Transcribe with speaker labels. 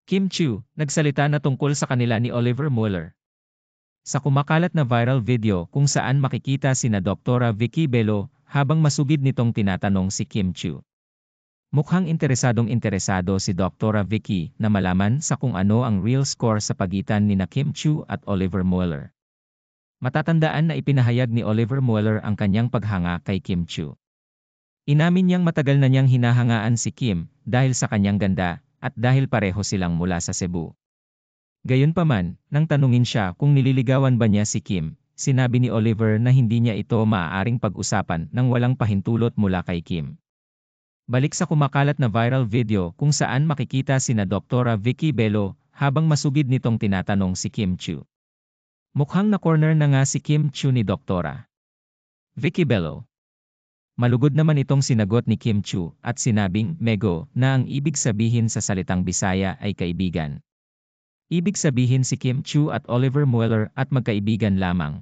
Speaker 1: Kim Chiu, nagsalita na tungkol sa kanila ni Oliver Mueller. Sa kumakalat na viral video kung saan makikita sina Doktora Vicky Bello habang masugid nitong tinatanong si Kim Chiu. Mukhang interesado si Doktora Vicky na malaman sa kung ano ang real score sa pagitan ni na Kim Chiu at Oliver Mueller. Matatandaan na ipinahayag ni Oliver Mueller ang kanyang paghanga kay Kim Chiu. Inamin niyang matagal na niyang hinahangaan si Kim dahil sa kanyang ganda at dahil pareho silang mula sa Cebu. Gayunpaman, nang tanungin siya kung nililigawan ba niya si Kim, sinabi ni Oliver na hindi niya ito maaaring pag-usapan nang walang pahintulot mula kay Kim. Balik sa kumakalat na viral video kung saan makikita sina Doktora Vicky Bello habang masugid nitong tinatanong si Kim Chiu. Mukhang na-corner na nga si Kim Chiu ni Doktora Vicky Bello. Malugod naman itong sinagot ni Kim Chiu at sinabing Mego na ang ibig sabihin sa salitang Bisaya ay kaibigan. Ibig sabihin si Kim Chiu at Oliver Mueller at magkaibigan lamang.